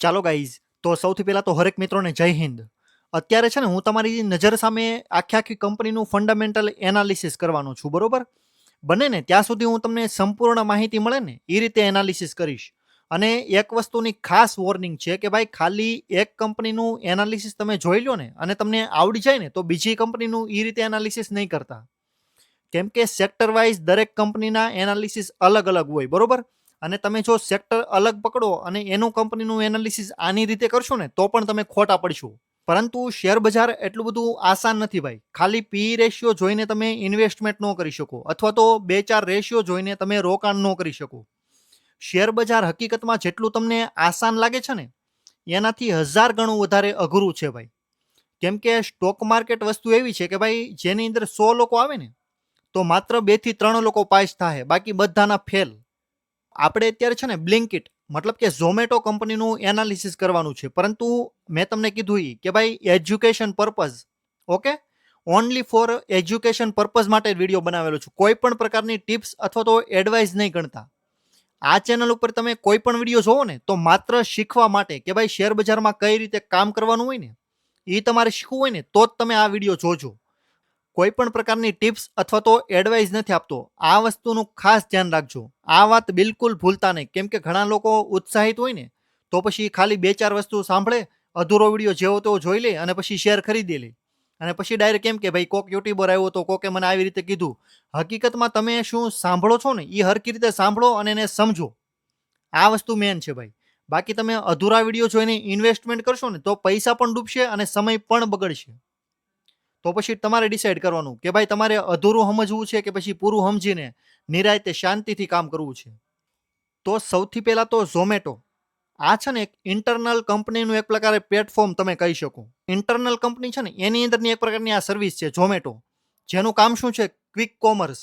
ચાલો ગાઈઝ, તો સૌથી પહેલા તો હરેક મિત્રોને જય હિન્દ. અત્યારે છે ને હું તમારી નજર સામે આખી આખી કંપનીનું ફંડામેન્ટલ એનાલિસિસ કરવાનો છું, બરોબર? બને ને ત્યાં સુધી હું તમને સંપૂર્ણ માહિતી મળે ને એ રીતે એનાલિસિસ કરીશ. અને એક વસ્તુની ખાસ વોર્નિંગ છે કે ભાઈ, ખાલી એક કંપનીનું એનાલિસિસ તમે જોઈ લો ને અને તમને આવડી જાય ને તો બીજી કંપનીનું એ રીતે એનાલિસિસ નહીં કરતા. કેમ કે સેક્ટર વાઇઝ દરેક કંપનીના એનાલિસિસ અલગ અલગ હોય, બરોબર? અને તમે જો સેક્ટર અલગ પકડો અને એનું કંપનીનું એનાલિસિસ આની રીતે કરશો ને તો પણ તમે ખોટા પડશો. પરંતુ શેર બજાર એટલું બધું આસાન નથી ભાઈ. ખાલી પી રેશિયો જોઈને તમે ઇન્વેસ્ટમેન્ટ ન કરી શકો, અથવા તો 2-4 રેશિયો જોઈને તમે રોકાણ ન કરી શકો. શેર બજાર હકીકતમાં જેટલું તમને આસાન લાગે છે ને એનાથી 1000 ગણું વધારે અઘરું છે ભાઈ. કેમ કે સ્ટોક માર્કેટ વસ્તુ એવી છે કે ભાઈ, જેની અંદર 100 લોકો આવે ને તો માત્ર 2 થી 3 લોકો પાસ થાય, બાકી બધાના ફેલ. આપણે અત્યારે છે ને બ્લિંકિટ મતલબ કે ઝોમેટો કંપનીનું એનાલિસિસ કરવાનું છે, પરંતુ મેં તમને કીધું કે ભાઈ education purpose, okay, only for education purpose માટે વિડીયો બનાવેલો છું. કોઈ પણ પ્રકારની ટિપ્સ અથવા તો એડવાઇસ નહીં ગણતા. આ ચેનલ ઉપર તમે કોઈ પણ વિડીયો જોવો ને તો માત્ર શીખવા માટે કે ભાઈ શેર બજારમાં કઈ રીતે કામ કરવાનું હોય ને એ તમારે શીખવું હોય ને તો જ તમે આ વિડીયો જોજો. કોઈ પણ પ્રકારની ટિપ્સ અથવા તો એડવાઇસ નથી આપતો. આ વસ્તુનું ખાસ ધ્યાન રાખજો. આ વાત બિલકુલ ભૂલતા નહીં, કેમ કે ઘણા લોકો ઉત્સાહિત હોય ને તો પછી ખાલી 2-4 વસ્તુ સાંભળે, અધૂરો વિડીયો જેવો તેવો જોઈ લે અને પછી શેર ખરીદી લે. અને પછી ડાયરેક્ટ કેમ કે ભાઈ કોક યુટ્યુબર આવ્યો તો કોકે મને આવી રીતે કીધું. હકીકતમાં તમે શું સાંભળો છો ને એ હરખી રીતે સાંભળો અને એને સમજો. આ વસ્તુ મેન છે ભાઈ. બાકી તમે અધૂરા વિડીયો જોઈને ઇન્વેસ્ટમેન્ટ કરશો ને તો પૈસા પણ ડૂબશે અને સમય પણ બગડશે. તો પછી તમારે ડિસાઈડ કરવાનું કે ભાઈ તમારે અધૂરું સમજવું છે કે પછી પૂરું સમજીને નિરાયતે શાંતિથી કામ કરવું છે. તો સૌથી પહેલા તો ઝોમેટો આ છે ને એક ઇન્ટરનલ કંપનીનું એક પ્રકારે પ્લેટફોર્મ તમે કહી શકો. ઇન્ટરનલ કંપની છે ને એની અંદરની એક પ્રકારની આ સર્વિસ છે ઝોમેટો, જેનું કામ શું છે? Quick commerce.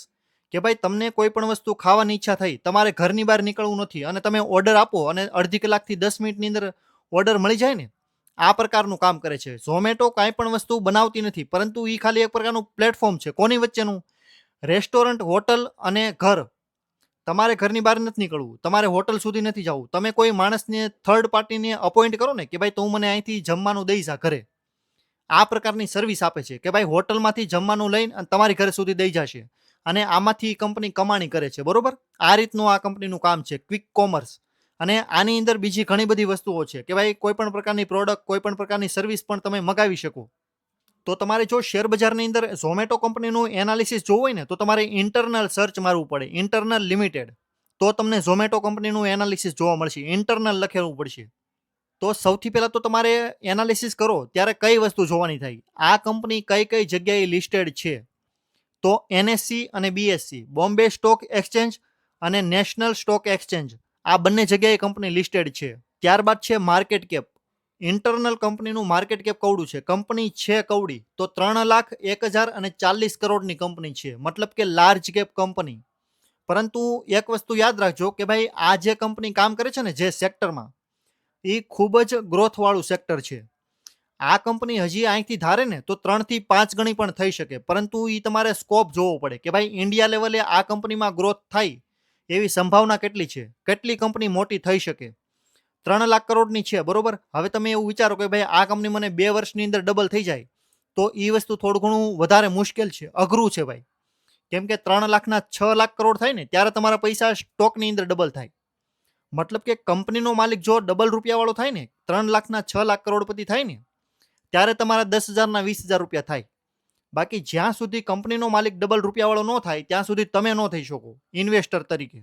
કે ભાઈ તમને કોઈ પણ વસ્તુ ખાવાની ઈચ્છા થઈ, તમારે ઘરની બહાર નીકળવું નથી અને તમે ઓર્ડર આપો અને અડધી કલાકથી 10 મિનિટની અંદર ઓર્ડર મળી જાય ને, આ પ્રકારનું કામ કરે છે. ઝોમેટો કાંઈ પણ વસ્તુ બનાવતી નથી, પરંતુ એ ખાલી એક પ્રકારનું પ્લેટફોર્મ છે. કોની વચ્ચેનું? રેસ્ટોરન્ટ, હોટલ અને ઘર. તમારે ઘરની બહાર નથી નીકળવું, તમારે હોટલ સુધી નથી જવું. તમે કોઈ માણસને થર્ડ પાર્ટીને અપોઇન્ટ કરો ને કે ભાઈ તું મને અહીંથી જમવાનું દઈ જા ઘરે, આ પ્રકારની સર્વિસ આપે છે કે ભાઈ હોટલમાંથી જમવાનું લઈને તમારી ઘર સુધી દઈ જશે. અને આમાંથી કંપની કમાણી કરે છે, બરોબર? આ રીતનું આ કંપનીનું કામ છે, ક્વિક કોમર્સ. અને આની અંદર બીજી ઘણી બધી વસ્તુઓ છે કે ભાઈ કોઈ પણ પ્રકારની પ્રોડક્ટ, કોઈ પણ પ્રકારની સર્વિસ પણ તમે મગાવી શકો. તો તમારે જો શેર બજારની અંદર ઝોમેટો કંપનીનું એનાલિસિસ જોવું હોય ને તો તમારે ઇન્ટરનલ સર્ચ મારવું પડે, ઇન્ટરનલ લિમિટેડ. તો તમને ઝોમેટો કંપનીનું એનાલિસિસ જોવા મળશે. ઇન્ટરનલ લખેલું પડશે. તો સૌથી પહેલા તો તમારે એનાલિસિસ કરો ત્યારે કઈ વસ્તુ જોવાની થાય, આ કંપની કઈ કઈ જગ્યાએ લિસ્ટેડ છે. તો એનએસસી અને બીએસસી, બોમ્બે સ્ટોક એક્સચેન્જ અને નેશનલ સ્ટોક એક્સચેન્જ, આ બંને જગ્યાએ કંપની લિસ્ટેડ છે. ત્યારબાદ છે માર્કેટ કેપ. ઇન્ટરનલ કંપનીનું માર્કેટ કેપ કવડું છે? કંપની છે કવડી તો 3,01,040 કરોડની કંપની છે, મતલબ કે લાર્જ કેપ કંપની. પરંતુ એક વસ્તુ યાદ રાખજો કે ભાઈ આ જે કંપની કામ કરે છે ને જે સેક્ટરમાં, એ ખૂબ જ ગ્રોથ વાળું સેક્ટર છે. આ કંપની હજી અહીંથી ધારે ને તો 3 થી 5 ગણી પણ થઈ શકે, પરંતુ એ તમારે સ્કોપ જોવો પડે કે ભાઈ ઇન્ડિયા લેવલે આ કંપનીમાં ગ્રોથ થાય એવી સંભાવના કેટલી છે, કેટલી કંપની મોટી થઈ શકે. 3 લાખ કરોડની છે, બરોબર? હવે તમે એવું વિચારો કે ભાઈ આ કંપની મને 2 વર્ષની અંદર ડબલ થઈ જાય, તો એ વસ્તુ થોડું ઘણું વધારે મુશ્કેલ છે, અઘરું છે ભાઈ. કેમ કે 3 લાખના 6 લાખ કરોડ થાય ને ત્યારે તમારા પૈસા સ્ટોકની અંદર ડબલ થાય. મતલબ કે કંપનીનો માલિક જો ડબલ રૂપિયા વાળો થાય ને, 3 લાખના 6 લાખ કરોડપતિ થાય ને, ત્યારે તમારા 10,000ના 20,000 રૂપિયા થાય. બાકી જ્યાં સુધી કંપનીનો માલિક ડબલ રૂપિયા વાળો ન થાય ત્યાં સુધી તમે ન થઈ શકો ઇન્વેસ્ટર તરીકે.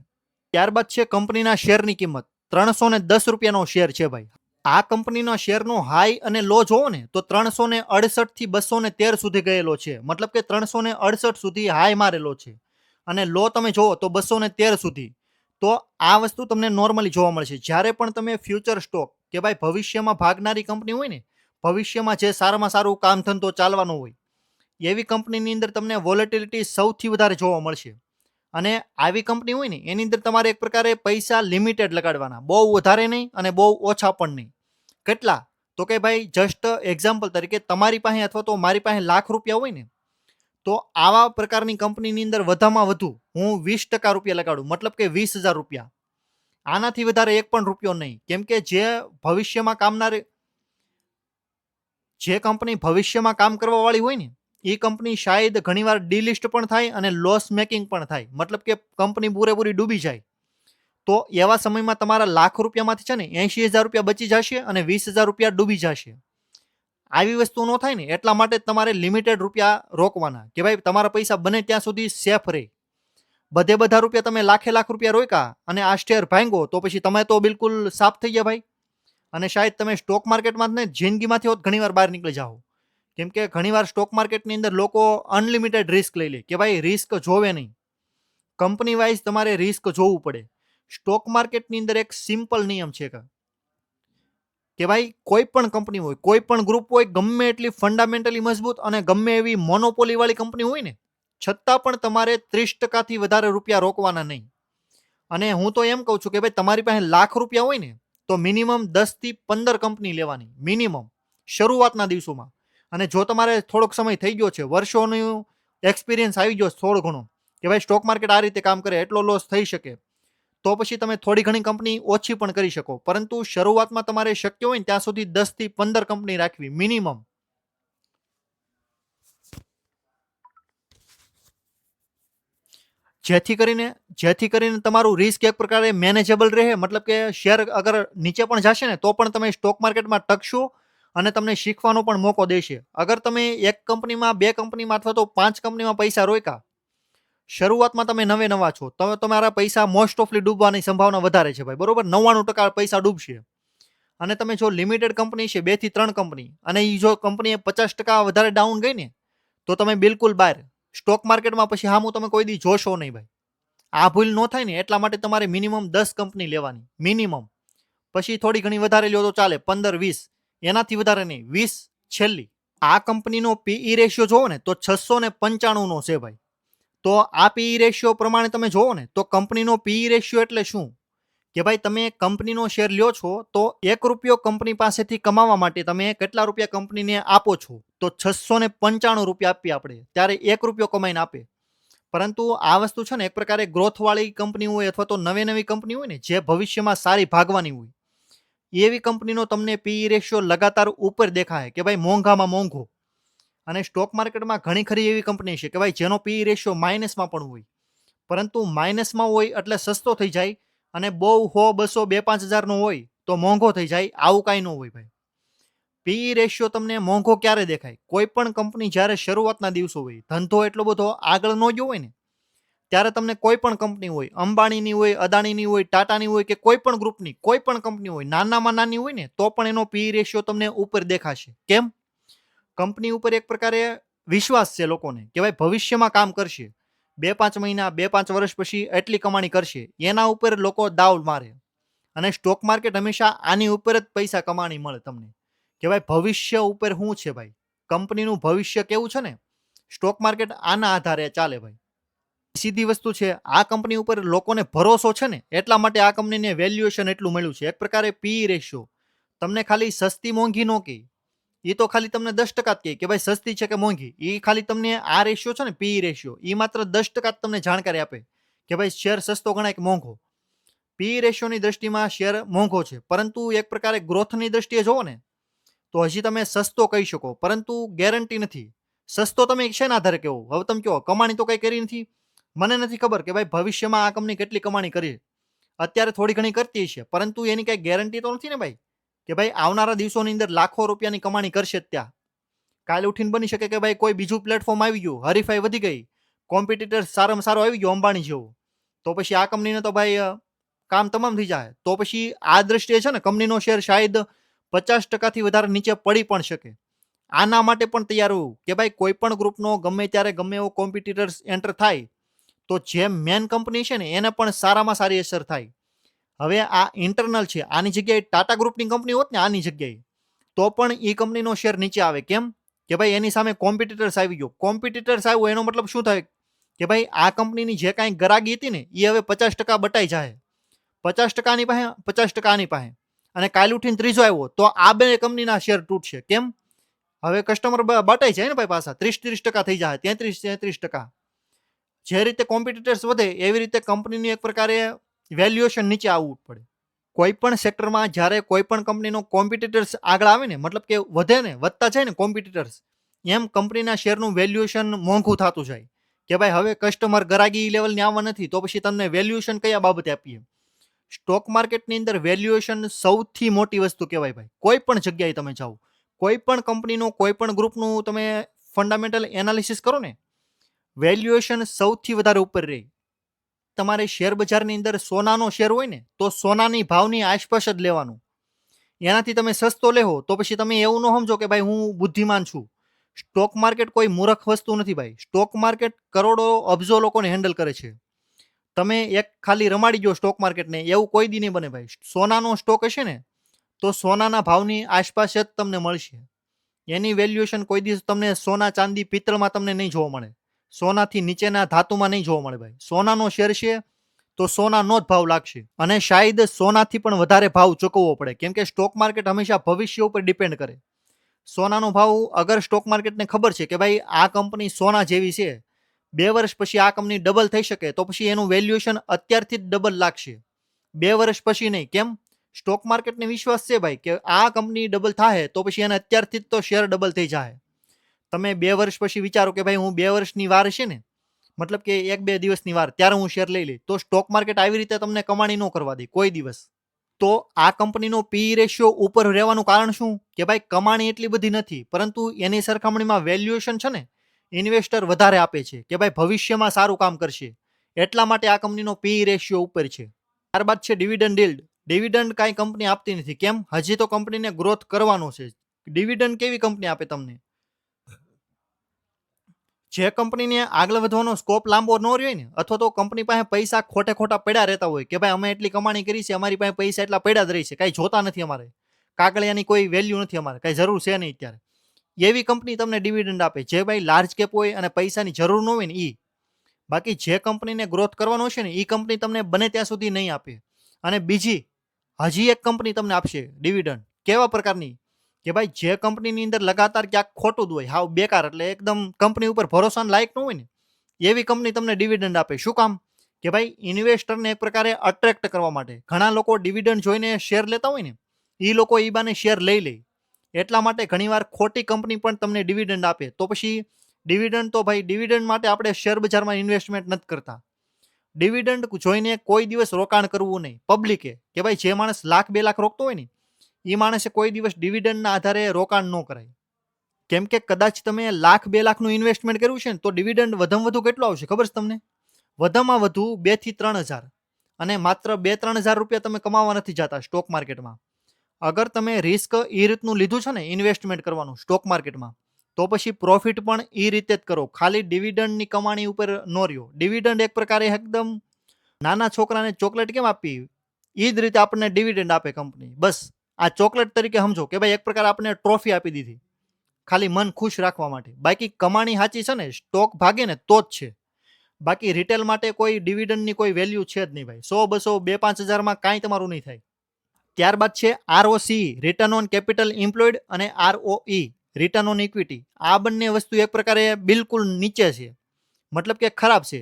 ત્યારબાદ છે કંપનીના શેરની કિંમત. 310 રૂપિયાનો શેર છે ભાઈ. આ કંપનીના શેરનો હાઈ અને લો જોવો ને તો 368 થી 213 સુધી ગયેલો છે. મતલબ કે 368 સુધી હાઈ મારેલો છે અને લો તમે જોવો તો 213 સુધી. તો આ વસ્તુ તમને નોર્મલી જોવા મળશે. જ્યારે પણ તમે ફ્યુચર સ્ટોક કે ભાઈ ભવિષ્યમાં ભાગનારી કંપની હોય ને, ભવિષ્યમાં જે સારામાં સારું કામ ધંધો ચાલવાનો હોય, એવી કંપનીની અંદર તમને વોલેટિલિટી સૌથી વધારે જોવા મળશે. અને આવી કંપની હોય ને એની અંદર તમારે એક પ્રકારે પૈસા લિમિટેડ લગાડવાના, બહુ વધારે નહીં અને બહુ ઓછા પણ નહીં. કેટલા? તો કે ભાઈ જસ્ટ એક્ઝામ્પલ તરીકે તમારી પાસે અથવા તો મારી પાસે લાખ રૂપિયા હોય ને, તો આવા પ્રકારની કંપનીની અંદર વધામાં વધુ હું 20% રૂપિયા લગાડું, મતલબ કે 20,000 રૂપિયા. આનાથી વધારે એક પણ રૂપિયો નહીં. કેમ કે જે ભવિષ્યમાં જે કંપની ભવિષ્યમાં કામ કરવા વાળી હોય ને, એ કંપની શાયદ ઘણીવાર ડીલિસ્ટ પણ થાય અને લોસ મેકિંગ પણ થાય. મતલબ કે કંપની પૂરેપૂરી ડૂબી જાય. તો એવા સમયમાં તમારા લાખ રૂપિયામાંથી છે ને 80,000 રૂપિયા બચી જશે અને 20,000 રૂપિયા ડૂબી જશે. આવી વસ્તુ ન થાય ને એટલા માટે તમારે લિમિટેડ રૂપિયા રોકવાના કે ભાઈ તમારા પૈસા બને ત્યાં સુધી સેફ રહે. બધે બધા રૂપિયા તમે લાખે લાખ રૂપિયા રોક્યા અને આ શેર ભાંગો તો પછી તમે તો બિલકુલ સાફ થઈ ગયા ભાઈ. અને શાયદ તમે સ્ટોક માર્કેટમાં જ ને જિંદગીમાંથી હોત ઘણીવાર બહાર નીકળી જાઓ. કેમ કે ઘણીવાર સ્ટોક માર્કેટની અંદર લોકો અનલિમિટેડ રિસ્ક લઈ લે કે ભાઈ રિસ્ક જોવે નહીં. કંપની વાઇઝ તમારે રિસ્ક જોવું પડે. સ્ટોક માર્કેટની અંદર એક સિમ્પલ નિયમ છે કે ભાઈ કોઈ પણ કંપની હોય, કોઈ પણ ગ્રુપ હોય, ગમે એટલી ફંડામેન્ટલી મજબૂત અને ગમે એવી મોનોપોલી વાળી કંપની હોય ને, છતાં પણ તમારે 30% થી વધારે રૂપિયા રોકવાના નહીં. અને હું તો એમ કહું છું કે ભાઈ તમારી પાસે લાખ રૂપિયા હોય ને તો મિનિમમ 10 થી 15 કંપની લેવાની મિનિમમ શરૂઆતના દિવસોમાં. અને જો તમારે થોડોક સમય થઈ ગયો છે, વર્ષોનું એક્સપિરિયન્સ આવી ગયો થોડો ઘણો કે ભાઈ સ્ટોક માર્કેટ આ રીતે કામ કરે, એટલો લોસ થઈ શકે, તો પછી તમે થોડી ઘણી કંપની ઓછી પણ કરી શકો. પરંતુ શરૂઆતમાં તમારે શક્ય હોય ને ત્યાં સુધી 10 થી 15 કંપની રાખવી મિનિમમ. જેથી કરીને તમારું રિસ્ક એક પ્રકારે મેનેજેબલ રહે. મતલબ કે શેર અગર નીચે પણ જશે ને તો પણ તમે સ્ટોક માર્કેટમાં ટકશો અને તમને શીખવાનો પણ મોકો દેશે. અગર તમે એક કંપનીમાં, બે કંપનીમાં અથવા તો 5 કંપનીમાં પૈસા રોક્યા, શરૂઆતમાં તમે નવા છો, તો તમારા પૈસા મોસ્ટ ઓફલી ડૂબવાની સંભાવના વધારે છે ભાઈ, બરોબર. 99% પૈસા ડૂબશે. અને તમે જો લિમિટેડ કંપની છે, 2 થી 3 કંપની, અને એ જો કંપની 50% વધારે ડાઉન ગઈ ને તો તમે બિલકુલ બહાર. સ્ટોક માર્કેટમાં પછી હામું તમે કોઈ દી જોશો નહીં ભાઈ. આ ભૂલ ન થાય ને એટલા માટે તમારે મિનિમમ 10 કંપની લેવાની મિનિમમ. પછી થોડી ઘણી વધારે લ્યો તો ચાલે, 15 20, એનાથી વધારે નહીં, 20 છેલ્લી. આ કંપનીનો પીઈ રેશિયો જોવો ને તો 695 નો છે ભાઈ. તો આ પીઈ રેશિયો પ્રમાણે તમે જોવો ને તો કંપનીનો પીઈ રેશિયો એટલે શું કે ભાઈ તમે કંપનીનો શેર લ્યો છો તો 1 રૂપિયો કંપની પાસેથી કમાવા માટે તમે કેટલા રૂપિયા કંપનીને આપો છો? તો 695 રૂપિયા આપીએ આપણે, ત્યારે 1 રૂપિયો કમાઈને આપે. પરંતુ આ વસ્તુ છે ને એક પ્રકારે ગ્રોથ વાળી કંપની હોય અથવા તો નવી કંપની હોય ને જે ભવિષ્યમાં સારી ભાગવાની હોય, એવી કંપનીનો તમને પીઈ રેશિયો લગાતાર ઉપર દેખાય કે ભાઈ મોંઘામાં મોંઘો. અને સ્ટોક માર્કેટમાં ઘણી ખરી એવી કંપની છે કે ભાઈ જેનો પીઈ રેશિયો માઇનસમાં પણ હોય, પરંતુ માઇનસમાં હોય એટલે સસ્તો થઈ જાય અને બહુ 100 200 2 5 હજાર નો હોય તો મોંઘો થઈ જાય. આવું કાંઈ ન હોય ભાઈ. પીઈ રેશિયો તમને મોંઘો ક્યારે દેખાય? કોઈ પણ કંપની જ્યારે શરૂઆતના દિવસો હોય, ધંધો એટલો બધો આગળ ન ગયો હોય ને, ત્યારે તમને કોઈ પણ કંપની હોય, અંબાણીની હોય, અદાણીની હોય, ટાટાની હોય કે કોઈ પણ ગ્રુપની કોઈ પણ કંપની હોય, નાનામાં નાની હોય ને તો પણ એનો પીઈ રેશિયો તમને ઉપર દેખાશે. કેમ? કંપની ઉપર એક પ્રકારે વિશ્વાસ છે લોકોને કે ભાઈ ભવિષ્યમાં કામ કરશે, 2-5 મહિના 2-5 વર્ષ પછી એટલી કમાણી કરશે, એના ઉપર લોકો દાવ મારે. અને સ્ટોક માર્કેટ હંમેશા આની ઉપર જ પૈસા કમાણી મળે તમને કે ભાઈ ભવિષ્ય ઉપર શું છે ભાઈ, કંપનીનું ભવિષ્ય કેવું છે ને, સ્ટોક માર્કેટ આના આધારે ચાલે ભાઈ. સીધી વસ્તુ છે, આ કંપની ઉપર લોકોને ભરોસો છે ને એટલા માટે આ કંપનીને વેલ્યુએશન એટલું મળ્યું છે. એક પ્રકારે પીઈ રેશિયો તમને ખાલી સસ્તી મોંઘી નો કહે, એ તો ખાલી તમને 10% જ કહે કે ભાઈ સસ્તી છે કે મોંઘી. એ ખાલી તમને આ રેશિયો છે ને પીઈ રેશિયો, એ માત્ર 10% જ તમને જાણકારી આપે કે ભાઈ શેર સસ્તો ગણાય કે મોંઘો. પીઈ રેશિયોની દ્રષ્ટિમાં શેર મોંઘો છે, પરંતુ એક પ્રકારે ગ્રોથની દ્રષ્ટિએ જોવો ને તો હજી તમે સસ્તો કહી શકો, પરંતુ ગેરંટી નથી. સસ્તો તમે શેના આધારે કહો? હવે તમે કહો કમાણી તો કઈ કરી નથી, મને નથી ખબર કે ભાઈ ભવિષ્યમાં આ કંપની કેટલી કમાણી કરી. અત્યારે થોડી ઘણી કરતી છે, પરંતુ એની કઈ ગેરંટી તો નથી ને ભાઈ કે ભાઈ આવનારા દિવસોની અંદર લાખો રૂપિયાની કમાણી કરશે જ ત્યાં. કાલે ઉઠીને બની શકે કે ભાઈ કોઈ બીજું પ્લેટફોર્મ આવી ગયું, હરીફાઈ વધી ગઈ, કોમ્પિટિટર સારામાં સારો આવી ગયો અંબાણી જેવો, તો પછી આ કંપનીને તો ભાઈ કામ તમામ થઈ જાય. તો પછી આ દ્રષ્ટિએ છે ને કંપનીનો શેર શાયદ 50% થી વધારે નીચે પડી પણ શકે. આના માટે પણ તૈયાર હોવું કે ભાઈ કોઈ પણ ગ્રુપનો ગમે ત્યારે ગમે એવો કોમ્પિટિટર્સ એન્ટર થાય તો જે મેન કંપની છે ને એને પણ સારામાં સારી અસર થાય. હવે આ ઇન્ટરનલ છે, આની જગ્યાએ ટાટા ગ્રુપની કંપની હોત ને આની જગ્યાએ, તો પણ એ કંપનીનો શેર નીચે આવે. કેમ કે ભાઈ એની સામે કોમ્પિટિટર્સ આવી ગયો. કોમ્પિટિટર્સ આવ્યો એનો મતલબ શું થાય કે ભાઈ આ કંપનીની જે કાંઈ ગરાગી હતી ને એ હવે 50% બટાઈ જાય. 50% આની પાસે, 50% આની પાસે, અને કાલ ઉઠીને ત્રીજો આવ્યો તો આ બે કંપનીના શેર તૂટશે. કેમ? હવે કસ્ટમર બટાઈ જાય ને ભાઈ, પાછા 30-30% થઈ જાય, 33-33%. જે રીતે કોમ્પિટિટર્સ વધે એવી રીતે કંપનીની એક પ્રકારે વેલ્યુએશન નીચે આવવું પડે. કોઈ પણ સેક્ટરમાં જ્યારે કોઈ પણ કંપનીનો કોમ્પિટિટર્સ આગળ આવે ને, મતલબ કે વધે ને, વધતા જાય ને કોમ્પિટિટર્સ, એમ કંપનીના શેરનું વેલ્યુએશન મોંઘું થતું જાય. કે ભાઈ હવે કસ્ટમર ગરાગી લેવલની આવવા નથી, તો પછી તમને વેલ્યુએશન કયા બાબતે આપીએ? સ્ટોક માર્કેટની અંદર વેલ્યુએશન સૌથી મોટી વસ્તુ કહેવાય ભાઈ. કોઈ પણ જગ્યાએ તમે જાઓ, કોઈ પણ કંપનીનું, કોઈ પણ ગ્રુપનું તમે ફંડામેન્ટલ એનાલિસિસ કરો ને, વેલ્યુએશન સૌથી વધારે ઉપર રહે. તમારે શેર બજારની અંદર સોનાનો શેર હોય ને, તો સોનાની ભાવની આસપાસ જ લેવાનું. એનાથી તમે સસ્તો લેહો તો પછી તમે એવું ન સમજો કે ભાઈ હું બુદ્ધિમાન છું. સ્ટોક માર્કેટ કોઈ મૂર્ખ વસ્તુ નથી ભાઈ. સ્ટોક માર્કેટ કરોડો અબજો લોકોને હેન્ડલ કરે છે. તમે એક ખાલી રમાડી ગયો સ્ટોક માર્કેટને, એવું કોઈ દી નહીં બને ભાઈ. સોનાનો સ્ટોક હશે ને, તો સોનાના ભાવની આસપાસ જ તમને મળશે. એની વેલ્યુએશન કોઈ દિવસ તમને સોના, ચાંદી, પિત્તળમાં તમને નહીં જોવા મળે. સોનાથી નીચેના ધાતુમાં નહીં જોવા મળે ભાઈ. સોનાનો શેર છે તો સોનાનો જ ભાવ લાગશે, અને શાયદ સોનાથી પણ વધારે ભાવ ચૂકવવો પડે, કેમ કે સ્ટોક માર્કેટ હંમેશા ભવિષ્ય ઉપર ડિપેન્ડ કરે. સોનાનો ભાવ અગર સ્ટોક માર્કેટને ખબર છે કે ભાઈ આ કંપની સોના જેવી છે, 2 વર્ષ પછી આ કંપની ડબલ થઈ શકે, તો પછી એનું વેલ્યુએશન અત્યારથી જ ડબલ લાગશે, 2 વર્ષ પછી નહીં. કેમ? સ્ટોક માર્કેટને વિશ્વાસ છે ભાઈ કે આ કંપની ડબલ થાય, તો પછી એને અત્યારથી જ તો શેર ડબલ થઈ જાય. તમે 2 વર્ષ પછી વિચારો કે ભાઈ હું 2 વર્ષની વાર છે ને, મતલબ કે 1-2 દિવસની વાર, ત્યારે હું શેર લઈ લઈ, તો સ્ટોક માર્કેટ આવી રીતે તમને કમાણી ન કરવા દે કોઈ દિવસ. તો આ કંપનીનો પી રેશિયો ઉપર રહેવાનું કારણ શું? કે ભાઈ કમાણી એટલી બધી નથી, પરંતુ એની સરખામણીમાં વેલ્યુએશન છે ને, ઇન્વેસ્ટર વધારે આપે છે કે ભાઈ ભવિષ્યમાં સારું કામ કરશે, એટલા માટે આ કંપનીનો પી રેશિયો ઉપર છે. ત્યારબાદ છે ડિવિડન્ડ યીલ્ડ. ડિવિડન્ડ કાંઈ કંપની આપતી નથી. કેમ? હજી તો કંપનીને ગ્રોથ કરવાનો છે. ડિવિડન્ડ કેવી કંપની આપે તમને? જે કંપનીને આગળ વધવાનો સ્કોપ લાંબો ન રહ્યો હોય ને, અથવા તો કંપની પાસે પૈસા ખોટે ખોટા પડ્યા રહેતા હોય કે ભાઈ અમે એટલી કમાણી કરી છે, અમારી પાસે પૈસા એટલા પડ્યા જ રહી છે, કાંઈ જોતા નથી, અમારે કાગળિયાની કોઈ વેલ્યુ નથી, અમારે કાંઈ જરૂર છે નહીં અત્યારે, એવી કંપની તમને ડિવિડન્ડ આપે. જે ભાઈ લાર્જ કેપ હોય અને પૈસાની જરૂર ન હોય ને એ. બાકી જે કંપનીને ગ્રોથ કરવાનો હશે ને, એ કંપની તમને બને ત્યાં સુધી નહીં આપે. અને બીજી હજી એક કંપની તમને આપશે ડિવિડન્ડ. કેવા પ્રકારની? કે ભાઈ જે કંપનીની અંદર લગાતાર ક્યાંક ખોટું જ હોય, હાવ બેકાર, એટલે એકદમ કંપની ઉપર ભરોસાનો લાયક ન હોય ને, એવી કંપની તમને ડિવિડન્ડ આપે. શું કામ? કે ભાઈ ઇન્વેસ્ટરને એક પ્રકારે અટ્રેક્ટ કરવા માટે. ઘણા લોકો ડિવિડન્ડ જોઈને શેર લેતા હોય ને, એ લોકો ઈ બાને શેર લઈ લે. એટલા માટે ઘણીવાર ખોટી કંપની પણ તમને ડિવિડન્ડ આપે. તો પછી ડિવિડન્ડ તો ભાઈ, ડિવિડન્ડ માટે આપણે શેર બજારમાં ઇન્વેસ્ટમેન્ટ નથી કરતા. ડિવિડન્ડ જોઈને કોઈ દિવસ રોકાણ કરવું નહીં પબ્લિકે. કે ભાઈ જે માણસ 1,00,000-2,00,000 રોકતો હોય ને, એ માણસે કોઈ દિવસ ડિવિડન્ડના આધારે રોકાણ ન કરાય. કેમ કે કદાચ તમે 1,00,000-2,00,000નું ઇન્વેસ્ટમેન્ટ કર્યું છે ને, તો ડિવિડન્ડ વધુમાં વધુ કેટલો આવશે ખબર છે તમને? વધુમાં વધુ 2,000-3,000. અને માત્ર 2,000-3,000 રૂપિયા તમે કમાવા નથી જતા સ્ટોક માર્કેટમાં. અગર તમે રિસ્ક એ રીતનું લીધું છે ને ઇન્વેસ્ટમેન્ટ કરવાનું સ્ટોક માર્કેટમાં, તો પછી પ્રોફિટ પણ એ રીતે જ કરો. ખાલી ડિવિડન્ડની કમાણી ઉપર ન રહ્યો. ડિવિડન્ડ એક પ્રકારે એકદમ નાના છોકરાને ચોકલેટ કેમ આપી, એ જ રીતે આપણને ડિવિડન્ડ આપે કંપની. બસ આ ચોકલેટ તરીકે સમજો કે ભાઈ એક પ્રકાર આપણને ટ્રોફી આપી દીધી, ખાલી મન ખુશ રાખવા માટે. બાકી કમાણી સાચી છે ને, સ્ટોક ભાગે ને તો જ છે. બાકી રિટેલ માટે કોઈ ડિવિડન્ડની કોઈ વેલ્યુ છે જ નહીં ભાઈ. 100, 200, 2-5 હજારમાં કાંઈ તમારું નહીં થાય. ત્યારબાદ છે ROC, return on capital employed, અને આરઓઈ, રિટર્ન ઓન ઇક્વિટી. આ બંને વસ્તુ એક પ્રકારે બિલકુલ નીચે છે, મતલબ કે ખરાબ છે.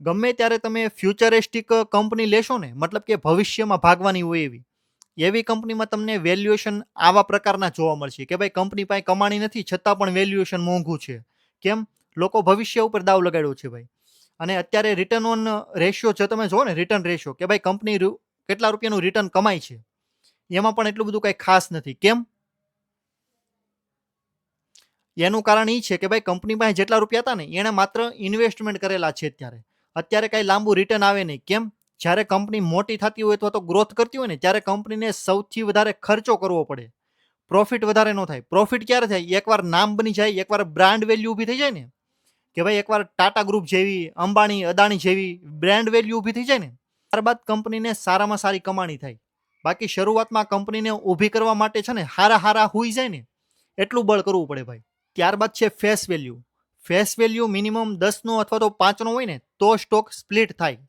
ગમે ત્યારે તમે ફ્યુચરિસ્ટિક કંપની લેશો ને, મતલબ કે ભવિષ્યમાં ભાગવાની હોય એવી, એવી કંપનીમાં તમને વેલ્યુએશન આવા પ્રકારના જોવા મળશે કે ભાઈ કંપની પાસે કમાણી નથી, છતાં પણ વેલ્યુએશન મોંઘું છે. કેમ? લોકો ભવિષ્ય ઉપર દાવ લગાડ્યો છે ભાઈ. અને અત્યારે રિટર્ન ઓન રેશિયો જો તમે જુઓ ને, રિટર્ન રેશિયો, કે ભાઈ કંપની કેટલા રૂપિયાનું રિટર્ન કમાય છે, એમાં પણ એટલું બધું કંઈ ખાસ નથી. કેમ? એનું કારણ એ છે કે ભાઈ કંપની પાસે જેટલા રૂપિયા હતા ને, એણે માત્ર ઇન્વેસ્ટમેન્ટ કરેલા છે. અત્યારે કાંઈ લાંબુ રિટર્ન આવે નહીં. કેમ? જ્યારે કંપની મોટી થતી હોય અથવા તો ગ્રોથ કરતી હોય ને, ત્યારે કંપનીને સૌથી વધારે ખર્ચો કરવો પડે, પ્રોફિટ વધારે ન થાય. પ્રોફિટ ક્યારે થાય? એકવાર નામ બની જાય, એકવાર બ્રાન્ડ વેલ્યુ ઊભી થઈ જાય ને, કે ભાઈ એકવાર ટાટા ગ્રુપ જેવી, અંબાણી, અદાણી જેવી બ્રાન્ડ વેલ્યુ ઊભી થઈ જાય ને, ત્યારબાદ કંપનીને સારામાં સારી કમાણી થાય. બાકી શરૂઆતમાં કંપનીને ઊભી કરવા માટે છે ને, હારા હારા હુઈ જાય ને, એટલું બળ કરવું પડે ભાઈ. ત્યારબાદ છે face value. Face value minimum 10નો અથવા તો 5નો હોય ને, તો સ્ટોક સ્પ્લિટ થાય.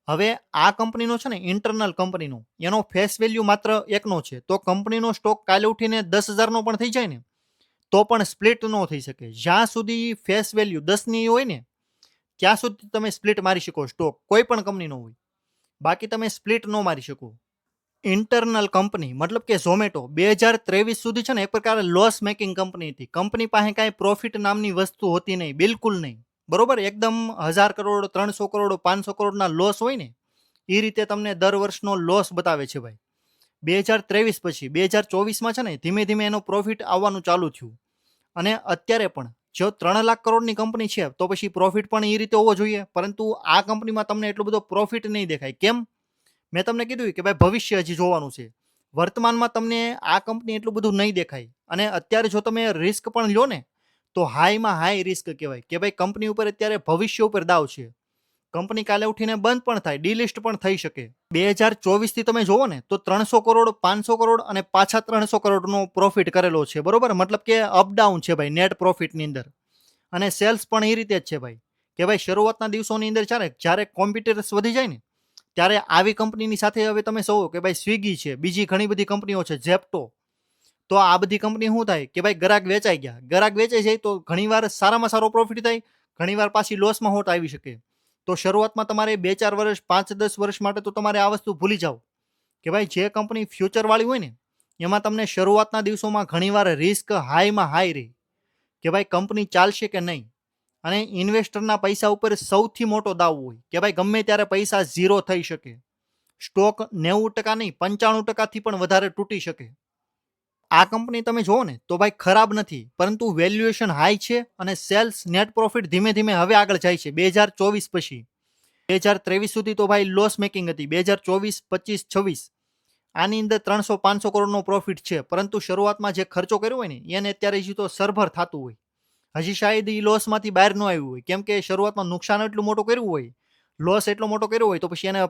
હવે આ કંપનીનો છે ને, ઇન્ટરનલ કંપનીનો, એનો ફેસ વેલ્યુ માત્ર 1નો છે, તો કંપનીનો સ્ટોક કાલે ઉઠીને 10,000નો પણ થઈ જાય ને, તો પણ સ્પ્લિટ ન થઈ શકે. જ્યાં સુધી ફેસ વેલ્યુ 10ની હોય ને, ત્યાં સુધી તમે સ્પ્લિટ મારી શકો સ્ટોક, કોઈ પણ કંપનીનો હોય. બાકી તમે સ્પ્લિટ ન મારી શકો. ઇન્ટરનલ કંપની મતલબ કે ઝોમેટો 2023 સુધી છે ને એક પ્રકારે લોસ મેકિંગ કંપની હતી. કંપની પાસે કાંઈ પ્રોફિટ નામની વસ્તુ હોતી નહીં, બિલકુલ નહીં. બરોબર, એકદમ 1000 કરોડ 300 કરોડ 500 કરોડના લોસ હોય ને એ રીતે તમને દર વર્ષનો લોસ બતાવે છે ભાઈ. 2023 પછી 2024માં છે ને ધીમે ધીમે એનો પ્રોફિટ આવવાનું ચાલુ થયું. અને અત્યારે પણ જો 3 લાખ કરોડની કંપની છે તો પછી પ્રોફિટ પણ એ રીતે હોવો જોઈએ, પરંતુ આ કંપનીમાં તમને એટલો બધો પ્રોફિટ નહીં દેખાય. કેમ? મેં તમને કીધું કે ભાઈ ભવિષ્ય હજી જોવાનું છે. વર્તમાનમાં તમને આ કંપની એટલું બધું નહીં દેખાય. અને અત્યારે જો તમે રિસ્ક પણ લો ને તો હાઈમાં હાઈ રિસ્ક કહેવાય કે ભાઈ કંપની ઉપર અત્યારે ભવિષ્ય ઉપર દાવ છે. કંપની કાલે ઉઠીને બંધ પણ થાય, ડીલિસ્ટ પણ થઈ શકે. 2024 થી તમે જોવો ને તો 300 કરોડ 500 કરોડ અને પાછા 300 કરોડનો પ્રોફિટ કરેલો છે. બરોબર, મતલબ કે અપડાઉન છે ભાઈ નેટ પ્રોફિટની અંદર. અને સેલ્સ પણ એ રીતે જ છે ભાઈ કે ભાઈ શરૂઆતના દિવસોની અંદર જ્યારે કોમ્પિટિટર્સ વધી જાય ને ત્યારે આવી કંપનીની સાથે હવે તમે સૌ કે ભાઈ સ્વિગી છે, બીજી ઘણી બધી કંપનીઓ છે, ઝેપ્ટો, તો આ બધી કંપની શું થાય કે ભાઈ ગ્રાહક વેચાઈ ગયા, ગ્રાહક વેચાઈ જાય તો ઘણીવાર સારામાં સારો પ્રોફિટ થાય, ઘણીવાર પાછી લોસમાં હોટ આવી શકે. તો શરૂઆતમાં તમારે 2-4 વર્ષ 5-10 વર્ષ માટે તો તમારે આ વસ્તુ ભૂલી જાઓ કે ભાઈ જે કંપની ફ્યુચરવાળી હોય ને એમાં તમને શરૂઆતના દિવસોમાં ઘણીવાર રિસ્ક હાઈમાં હાઈ રહી કે ભાઈ કંપની ચાલશે કે નહીં. અને ઇન્વેસ્ટરના પૈસા ઉપર સૌથી મોટો દાવ હોય કે ભાઈ ગમે ત્યારે પૈસા ઝીરો થઈ શકે. સ્ટોક 90% નહીં 95%થી પણ વધારે તૂટી શકે. આ કંપની તમે જુઓ ને તો ભાઈ ખરાબ નથી, પરંતુ વેલ્યુએશન હાઈ છે અને સેલ્સ નેટ પ્રોફિટ ધીમે ધીમે હવે આગળ જાય છે. 2024 પછી 2023 સુધી તો ભાઈ લોસ મેકિંગ હતી. 2024 25 26 આની અંદર 300-500 કરોડનો પ્રોફિટ છે, પરંતુ શરૂઆતમાં જે ખર્ચો કર્યો હોય ને એને અત્યારે હજી તો સરભર થતું હોય. હજી શાયદ એ લોસમાંથી બહાર ન આવ્યું હોય, કેમ કે શરૂઆતમાં નુકસાન એટલું મોટું કર્યું હોય, લોસ એટલો મોટો કર્યો હોય, તો પછી એને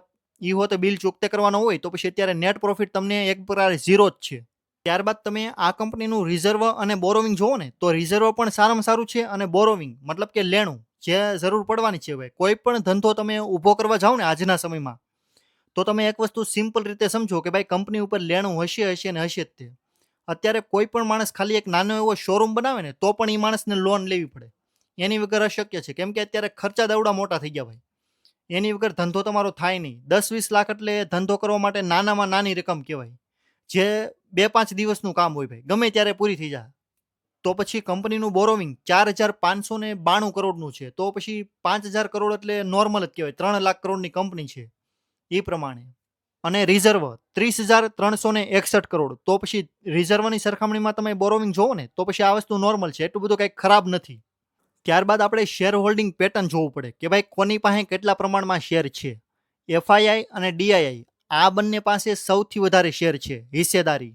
એ હોતે બિલ ચૂકતે કરવાનો હોય તો પછી અત્યારે નેટ પ્રોફિટ તમને એક પ્રકારે ઝીરો જ છે. ત્યારબાદ તમે આ કંપનીનું રિઝર્વ અને બોરોવિંગ જોવો ને તો રિઝર્વ પણ સારામાં સારું છે અને બોરોવિંગ મતલબ કે લેણું જે જરૂર પડવાની છે. ભાઈ કોઈ પણ ધંધો તમે ઊભો કરવા જાઓ ને આજના સમયમાં તો તમે એક વસ્તુ સિમ્પલ રીતે સમજો કે ભાઈ કંપની ઉપર લેણું હશે ને હશે જ તે. અત્યારે કોઈ પણ માણસ ખાલી એક નાનો એવો શોરૂમ બનાવે ને તો પણ એ માણસને લોન લેવી પડે. એની વગર અશક્ય છે, કેમ કે અત્યારે ખર્ચા દવડા મોટા થઈ ગયા ભાઈ. એની વગર ધંધો તમારો થાય નહીં. 10-20 લાખ એટલે ધંધો કરવા માટે નાનામાં નાની રકમ કહેવાય, જે 2-5 દિવસનું કામ હોય ભાઈ, ગમે ત્યારે પૂરી થઈ જાય. તો પછી કંપનીનું બોરોવિંગ 4592 કરોડનું છે, તો પછી 5000 કરોડ એટલે નોર્મલ જ કહેવાય. 3 લાખ કરોડની કંપની છે એ પ્રમાણે. અને રિઝર્વ 30,361 કરોડ, તો પછી રિઝર્વની સરખામણીમાં તમે બોરોવિંગ જોવો ને તો પછી આ વસ્તુ નોર્મલ છે, એટલું બધું કંઈ ખરાબ નથી. ત્યારબાદ આપણે શેર હોલ્ડિંગ પેટર્ન જોવું પડે કે ભાઈ કોની પાસે કેટલા પ્રમાણમાં શેર છે. એફઆઈઆઈ અને ડીઆઈઆઈ આ બંને પાસે સૌથી વધારે શેર છે, હિસ્સેદારી.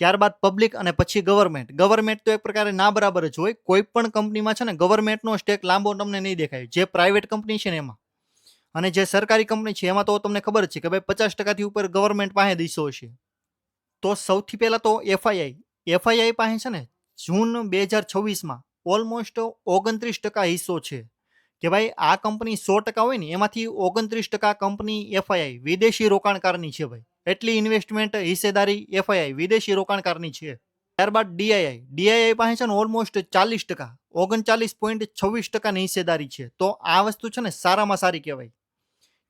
ત્યારબાદ પબ્લિક અને પછી ગવર્મેન્ટ. ગવર્મેન્ટ તો એક પ્રકારે ના બરાબર જ હોય. કોઈ પણ કંપનીમાં છે ને ગવર્મેન્ટનો સ્ટેક લાંબો તમને નહીં દેખાય. જે પ્રાઇવેટ કંપની છે ને એમાં, અને જે સરકારી કંપની છે એમાં તો તમને ખબર જ છે કે ભાઈ 50%થી ઉપર ગવર્મેન્ટ પાસે દિશો છે. તો સૌથી પહેલા તો એફઆઈઆઈ પાસે છે ને જૂન 2026માં ઓલમોસ્ટ 29% હિસ્સો છે. કે ભાઈ આ કંપની 100% હોય ને એમાંથી 29% કંપની એફઆઈઆઈ વિદેશી રોકાણકારની છે ભાઈ. એટલી ઇન્વેસ્ટમેન્ટ હિસ્સેદારી એફઆઈઆઈ વિદેશી રોકાણકારની છે. ત્યારબાદ ડીઆઈઆઈ પાસે છે ને ઓલમોસ્ટ 40%, 39.26%ની હિસ્સેદારી છે. તો આ વસ્તુ છે ને સારામાં સારી કહેવાય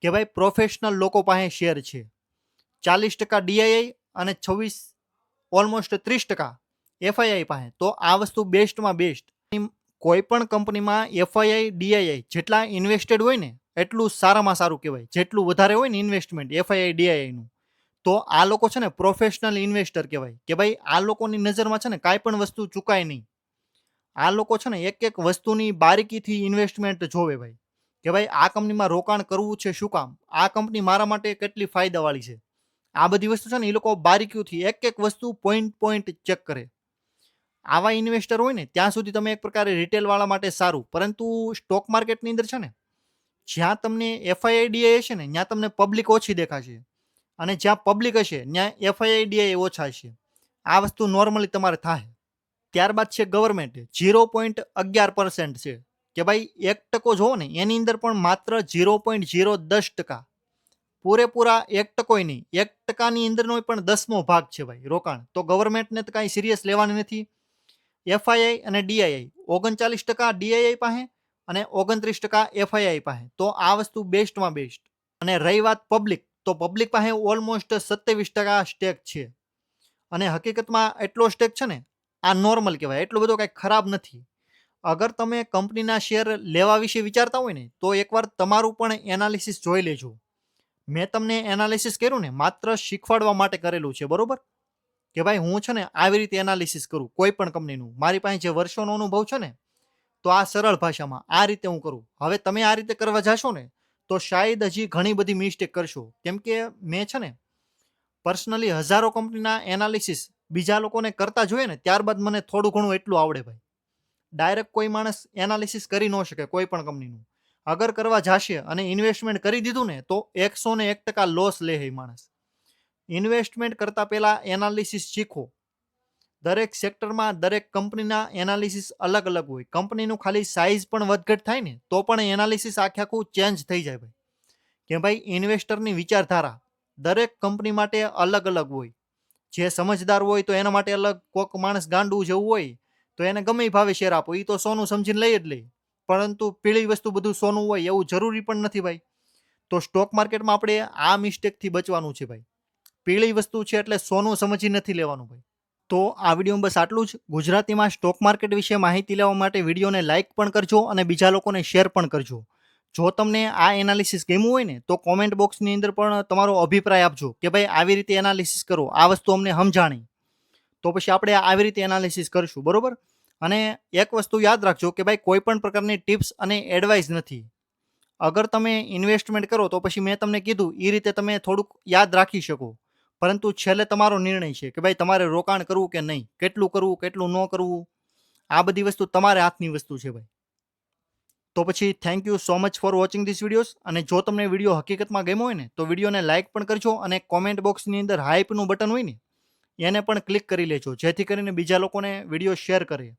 કે ભાઈ પ્રોફેશનલ લોકો પાસે શેર છે. 40% ડીઆઈઆઈ અને 26 ઓલમોસ્ટ 30% એફઆઈઆઈ પાસે. તો આ વસ્તુ બેસ્ટમાં બેસ્ટ. કોઈ પણ કંપનીમાં એફઆઈઆઈ ડીઆઈઆઈ જેટલા ઇન્વેસ્ટેડ હોય ને એટલું સારામાં સારું કહેવાય. જેટલું વધારે હોય ને ઇન્વેસ્ટમેન્ટ એફઆઈઆઈ ડીઆઈઆઈનું, તો આ લોકો છે ને પ્રોફેશનલ ઇન્વેસ્ટર કહેવાય કે ભાઈ આ લોકોની નજરમાં છે ને કાંઈ પણ વસ્તુ ચૂકાય નહીં. આ લોકો છે ને એક એક વસ્તુની બારીકીથી ઇન્વેસ્ટમેન્ટ જોવે ભાઈ કે ભાઈ આ કંપનીમાં રોકાણ કરવું છે શું કામ, આ કંપની મારા માટે કેટલી ફાયદાવાળી છે. આ બધી વસ્તુ છે ને એ લોકો બારીકીથી એક એક વસ્તુ પોઈન્ટ ચેક કરે. આવા ઇન્વેસ્ટર હોય ને ત્યાં સુધી તમે એક પ્રકારે રિટેલવાળા માટે સારું, પરંતુ સ્ટોક માર્કેટની અંદર છે ને જ્યાં તમને એફઆઈઆઈડીઆઈ હશે ને ત્યાં તમને પબ્લિક ઓછી દેખાશે, અને જ્યાં પબ્લિક હશે ત્યાં એફઆઈઆઈડીઆઈ ઓછા હશે. આ વસ્તુ નોર્મલી તમારે થાય. ત્યારબાદ છે ગવર્મેન્ટ 0.11% છે કે ભાઈ 1% જોવો ને એની અંદર પણ માત્ર 0.010%, પૂરેપૂરા 1% નહીં, 1%ની અંદરનો પણ 10મો ભાગ છે ભાઈ રોકાણ. તો ગવર્મેન્ટને તો કાંઈ સિરિયસ લેવાની નથી. એફઆઈઆઈ અને ડીઆઈઆઈ 39% ડીઆઈઆઈ પાસે અને 29% એફઆઈઆઈ પાસે. તો આ વસ્તુ બેસ્ટમાં બેસ્ટ. અને રહી વાત પબ્લિક, તો પબ્લિક પાસે ઓલમોસ્ટ 27% સ્ટેક છે. અને હકીકતમાં એટલો સ્ટેક છે ને, આ નોર્મલ કહેવાય, એટલો બધો કાંઈ ખરાબ નથી. અગર તમે કંપનીના શેર લેવા વિશે વિચારતા હોય ને, તો એકવાર તમારું પણ એનાલિસિસ જોઈ લેજો. મેં તમને એનાલિસિસ કર્યું ને માત્ર શીખવાડવા માટે કરેલું છે, બરોબર? કે ભાઈ હું છે ને આવી રીતે એનાલિસિસ કરું કોઈ પણ કંપનીનું. મારી પાસે જે વર્ષોનો અનુભવ છે ને, તો આ સરળ ભાષામાં આ રીતે હું કરું. હવે તમે આ રીતે કરવા જાશો ને, તો શાયદ હજી ઘણી બધી મિસ્ટેક કરશો. કેમ કે મેં છે ને પર્સનલી હજારો કંપનીના એનાલિસિસ બીજા લોકોને કરતા જોઈએ ને, ત્યારબાદ મને થોડું ઘણું એટલું આવડે ભાઈ. ડાયરેક્ટ કોઈ માણસ એનાલિસિસ કરી ન શકે કોઈ પણ કંપનીનું. અગર કરવા જાશે અને ઇન્વેસ્ટમેન્ટ કરી દીધું ને, તો 101% લોસ લે એ માણસ. ઇન્વેસ્ટમેન્ટ કરતા પહેલા એનાલિસિસ શીખો. દરેક સેક્ટરમાં દરેક કંપનીના એનાલિસિસ અલગ અલગ હોય. કંપનીનું ખાલી સાઈઝ પણ વધઘટ થાય ને, તો પણ એનાલિસિસ આખું ચેન્જ થઈ જાય ભાઈ. કે ભાઈ ઇન્વેસ્ટરની વિચારધારા દરેક કંપની માટે અલગ અલગ હોય. જે સમજદાર હોય તો એના માટે અલગ, કોક માણસ ગાંડું જેવું હોય તો એને ગમે એ ભાવે શેર આપો, એ તો સોનું સમજીને લઈ જ લે. પરંતુ પીળી વસ્તુ બધું સોનું હોય એવું જરૂરી પણ નથી ભાઈ. તો સ્ટોક માર્કેટમાં આપણે આ મિસ્ટેકથી બચવાનું છે ભાઈ. પીળી વસ્તુ છે એટલે સોનું સમજી નથી લેવાનું ભાઈ. તો આ વિડીયોમાં બસ આટલું જ. ગુજરાતીમાં સ્ટોક માર્કેટ વિશે માહિતી લેવા માટે વિડીયોને લાઇક પણ કરજો અને બીજા લોકોને શેર પણ કરજો. જો તમને આ એનાલિસિસ ગમ્યું હોય ને, તો કોમેન્ટ બોક્સની અંદર પણ તમારો અભિપ્રાય આપજો કે ભાઈ આવી રીતે એનાલિસિસ કરો, આ વસ્તુ અમને સમજાણી. તો પછી આપણે આવી રીતે એનાલિસિસ કરશું, બરોબર? અને એક વસ્તુ યાદ રાખજો કે ભાઈ કોઈ પણ પ્રકારની ટિપ્સ અને એડવાઇસ નથી. અગર તમે ઇન્વેસ્ટમેન્ટ કરો તો પછી મેં તમને કીધું એ રીતે તમે થોડુંક યાદ રાખી શકો. પરંતુ છેલ્લે તમારો નિર્ણય છે કે ભાઈ તમારે રોકાણ કરવું કે નહીં, કેટલું કરવું, કેટલું ન કરવું. આ બધી વસ્તુ તમારે હાથની વસ્તુ છે ભાઈ. તો પછી thank you so much for watching this videos. અને જો તમને વિડીયો હકીકતમાં ગમ્યો હોય ને, તો વિડીયોને લાઇક પણ કરજો અને કોમેન્ટ બોક્સની અંદર હાઇપનું બટન હોય ને, એને પણ ક્લિક કરી લેજો, જેથી કરીને બીજા લોકોને વિડીયો શેર કરે.